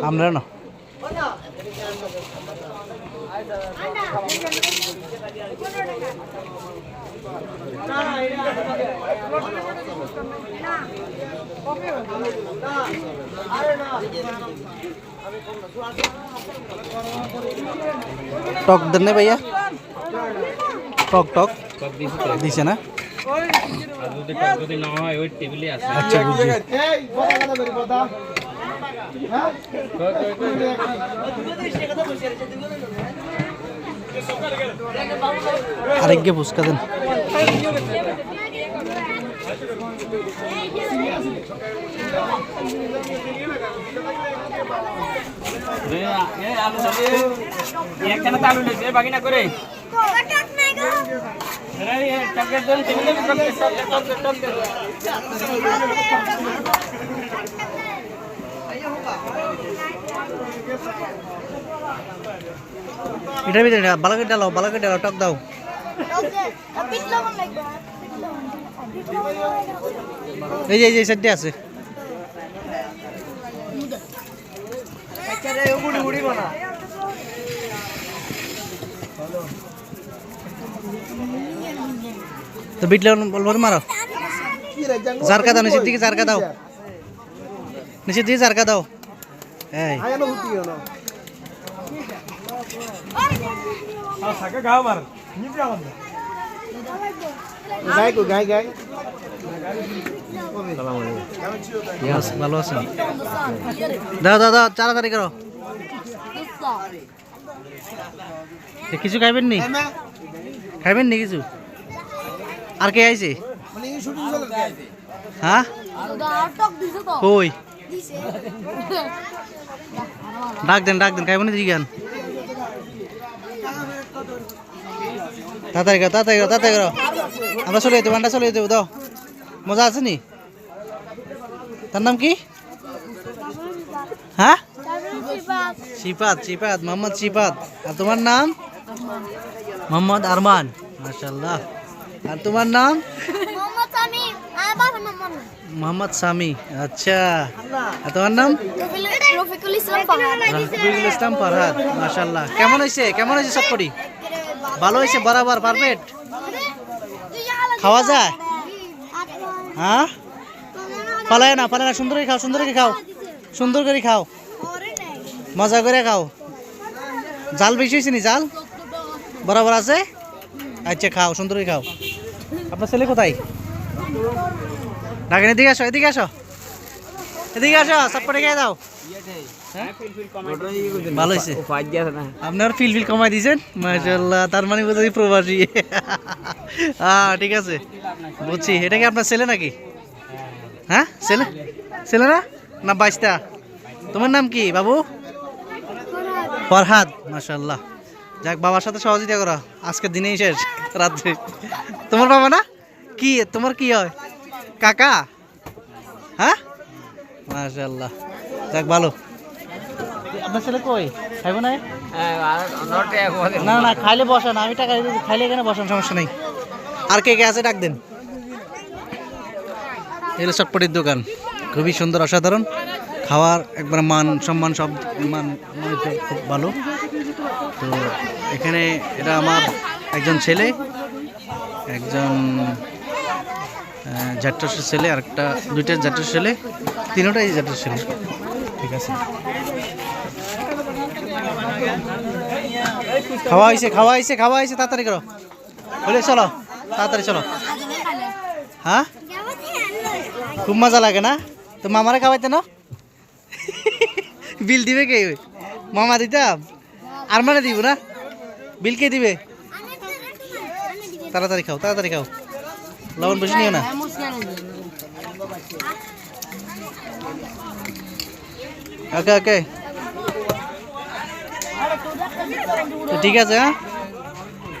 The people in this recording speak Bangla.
আমরা না টক দেন ভাইয়া টক টক দিছে না আচ্ছা বুঝছি আরেকগে ফুচকা দেন এটার ভিতরে বালাকে ডালো টক দাও এই যে সেটটি আছে তো বিট বলবো মারো জারকা দাও নিচের দিকে জারকা দাও এই ভালো আছেন দাও তাড়াতাড়ি করো কিছু খাইবেন নি কিছু আর কে আইছে হ্যাঁ কই ডাক দেন খাইবেন জিগান তাড়াতাড়ি করো আমরা চলে যেতে বান্ডা চলে যেতে দাও মজা আছে নি তার নাম কি হ্যাঁ শিপাত মোহাম্মদ শিপাত আর তোমার নাম মোহাম্মদ আরমান মাশাআল্লাহ আর তোমার নাম মোহাম্মদ সামি আচ্ছা আর তোমার নাম রফিকুল ইসলাম ফরহাদ মাশাআল্লাহ কেমন হয়েছে সবকটি ভালো হয়েছে বরাবর পারফেক্ট খাওয়া যায় হ্যাঁ পালায় না সুন্দর করে খাও মজা করে খাও জাল বেশি হয়েছে নি জাল বরাবর আছে আচ্ছা খাও সুন্দর করে খাও আপনার ছেলে কোথায় ডাকেন এদিকে আসো সবকটি খেয়ে দাও ভালো হয়েছে আপনার ফিল কমাই দিয়েছেন মাশাআল্লাহ তার মানে বোঝা প্রবাসী হ্যাঁ ঠিক আছে বুঝছি এটা কি আপনার ছেলে নাকি হ্যাঁ ছেলে না বাইশটা তোমার নাম কি বাবু ফরহাদ মাশাআল্লাহ যাক বাবার সাথে সহযোগিতা করো আজকের দিনেই শেষ রাত্রে তোমার বাবা না কি তোমার কি হয় কাকা হ্যাঁ মাশাআল্লাহ যাক ভালো আপনার ছেলে কই খাইব না না খাইলে বসান আমি টাকা খাইলে এখানে বসান সমস্যা নেই আর কে আছে ডাক দেন এগুলো চটপটির দোকান খুবই সুন্দর অসাধারণ খাওয়ার একবার মান সম্মান সব মান খুব ভালো তো এখানে এটা আমার একজন ছেলে একজন জ্যাঠার ছেলে আর একটা দুইটা জ্যাঠার ছেলে তিনটাই জ্যাঠার ছেলে ঠিক আছে খাওয়া হয়েছে তাড়াতাড়ি করো বলে চলো তাড়াতাড়ি চলো হ্যাঁ খুব মজা লাগে না তো মামারে খাওয়াইতে না বিল দিবে কে মামা দিতাম আর মানে দিব না বিল কে দিবে তাড়াতাড়ি খাও লবণ বেশি নিও না ওকে তো ঠিক আছে হ্যাঁ